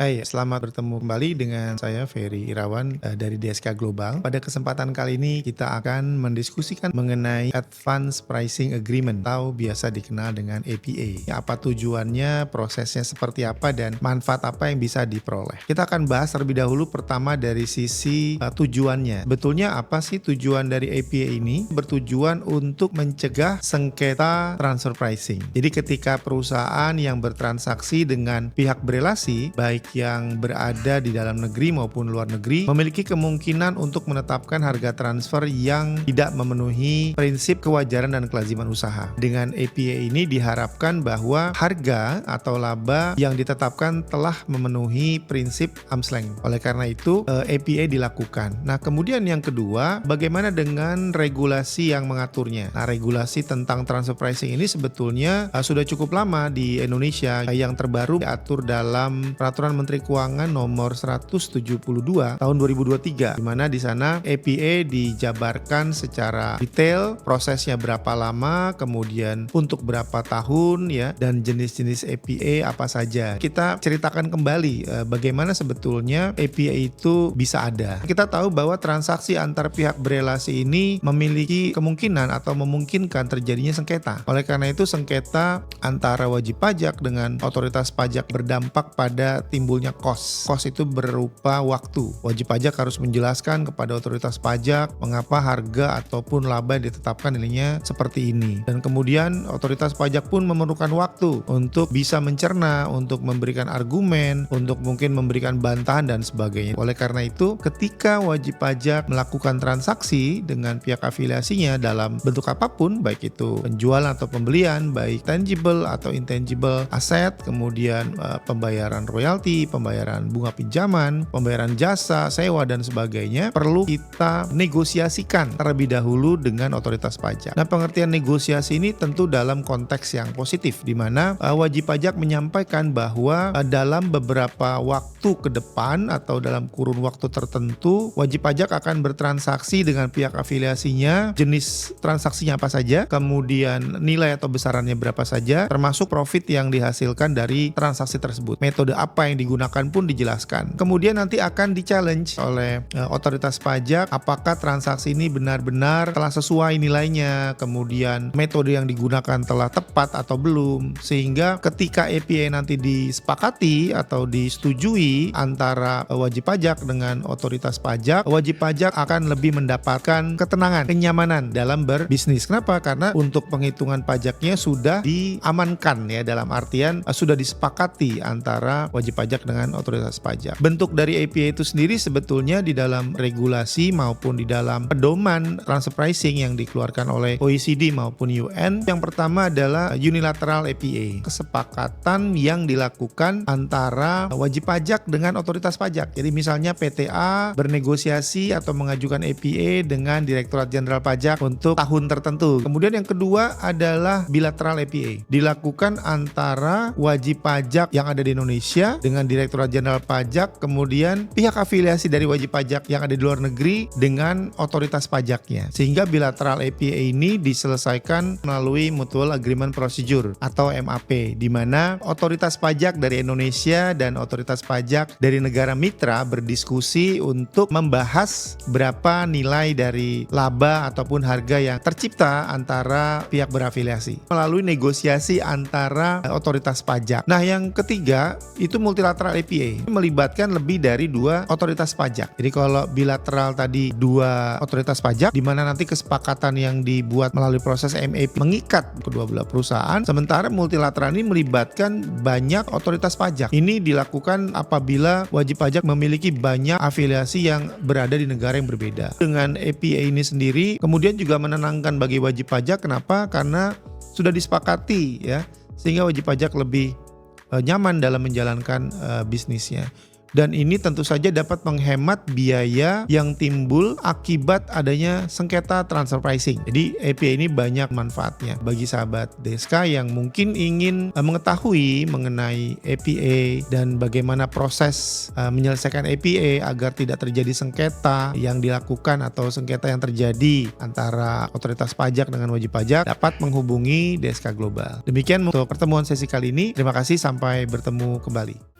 Hai, selamat bertemu kembali dengan saya Ferry Irawan dari DSK Global. Pada kesempatan kali ini kita akan mendiskusikan mengenai Advanced Pricing Agreement atau biasa dikenal dengan APA. Apa tujuannya, prosesnya seperti apa, dan manfaat apa yang bisa diperoleh. Kita akan bahas terlebih dahulu pertama dari sisi tujuannya. Betulnya apa sih tujuan dari APA ini? Bertujuan untuk mencegah sengketa transfer pricing. Jadi ketika perusahaan yang bertransaksi dengan pihak berelasi, baik yang berada di dalam negeri maupun luar negeri, memiliki kemungkinan untuk menetapkan harga transfer yang tidak memenuhi prinsip kewajaran dan kelaziman usaha. Dengan APA ini diharapkan bahwa harga atau laba yang ditetapkan telah memenuhi prinsip arm's length. Oleh karena itu, APA dilakukan. Nah, kemudian yang kedua, bagaimana dengan regulasi yang mengaturnya? Nah, regulasi tentang transfer pricing ini sebetulnya sudah cukup lama di Indonesia. Yang terbaru diatur dalam Peraturan Menteri Keuangan nomor 172 tahun 2023, di mana di sana APA dijabarkan secara detail prosesnya berapa lama, kemudian untuk berapa tahun ya, dan jenis-jenis APA apa saja. Kita ceritakan kembali bagaimana sebetulnya APA itu bisa ada. Kita tahu bahwa transaksi antar pihak berelasi ini memiliki kemungkinan atau memungkinkan terjadinya sengketa. Oleh karena itu, sengketa antara wajib pajak dengan otoritas pajak berdampak pada timbulnya cost. Cost itu berupa waktu. Wajib pajak harus menjelaskan kepada otoritas pajak mengapa harga ataupun laba yang ditetapkan nilainya seperti ini. Dan kemudian otoritas pajak pun memerlukan waktu untuk bisa mencerna, untuk memberikan argumen, untuk mungkin memberikan bantahan dan sebagainya. Oleh karena itu, ketika wajib pajak melakukan transaksi dengan pihak afiliasinya dalam bentuk apapun, baik itu penjualan atau pembelian, baik tangible atau intangible aset, kemudian pembayaran royalti, pembayaran bunga pinjaman, pembayaran jasa, sewa, dan sebagainya, perlu kita negosiasikan terlebih dahulu dengan otoritas pajak. Nah, pengertian negosiasi ini tentu dalam konteks yang positif, di mana wajib pajak menyampaikan bahwa dalam beberapa waktu ke depan atau dalam kurun waktu tertentu, wajib pajak akan bertransaksi dengan pihak afiliasinya, jenis transaksinya apa saja, kemudian nilai atau besarannya berapa saja, termasuk profit yang dihasilkan dari transaksi tersebut. Metode apa yang digunakan pun dijelaskan. Kemudian nanti akan di-challenge oleh otoritas pajak apakah transaksi ini benar-benar telah sesuai nilainya, kemudian metode yang digunakan telah tepat atau belum, sehingga ketika APA nanti disepakati atau disetujui antara wajib pajak dengan otoritas pajak, wajib pajak akan lebih mendapatkan ketenangan, kenyamanan dalam berbisnis. Kenapa? Karena untuk penghitungan pajaknya sudah diamankan ya, dalam artian sudah disepakati antara wajib pajak dengan otoritas pajak. Bentuk dari APA itu sendiri sebetulnya di dalam regulasi maupun di dalam pedoman transfer pricing yang dikeluarkan oleh OECD maupun UN. Yang pertama adalah unilateral APA, kesepakatan yang dilakukan antara wajib pajak dengan otoritas pajak. Jadi misalnya PTA bernegosiasi atau mengajukan APA dengan Direktorat Jenderal Pajak untuk tahun tertentu. Kemudian yang kedua adalah bilateral APA, dilakukan antara wajib pajak yang ada di Indonesia dengan Direktorat Jenderal Pajak, kemudian pihak afiliasi dari wajib pajak yang ada di luar negeri dengan otoritas pajaknya. Sehingga bilateral APA ini diselesaikan melalui Mutual Agreement Procedure atau MAP, di mana otoritas pajak dari Indonesia dan otoritas pajak dari negara mitra berdiskusi untuk membahas berapa nilai dari laba ataupun harga yang tercipta antara pihak berafiliasi melalui negosiasi antara otoritas pajak. Nah, yang ketiga itu multilateral APA, melibatkan lebih dari dua otoritas pajak. Jadi kalau bilateral tadi dua otoritas pajak, di mana nanti kesepakatan yang dibuat melalui proses MAP mengikat kedua belah perusahaan, sementara multilateral ini melibatkan banyak otoritas pajak. Ini dilakukan apabila wajib pajak memiliki banyak afiliasi yang berada di negara yang berbeda. Dengan APA ini sendiri kemudian juga menenangkan bagi wajib pajak. Kenapa? Karena sudah disepakati ya, sehingga wajib pajak lebih nyaman dalam menjalankan bisnisnya. Dan ini tentu saja dapat menghemat biaya yang timbul akibat adanya sengketa transfer pricing. Jadi APA ini banyak manfaatnya bagi sahabat DSK yang mungkin ingin mengetahui mengenai APA dan bagaimana proses menyelesaikan APA agar tidak terjadi sengketa yang dilakukan atau sengketa yang terjadi antara otoritas pajak dengan wajib pajak, dapat menghubungi DSK Global. Demikian untuk pertemuan sesi kali ini. Terima kasih, sampai bertemu kembali.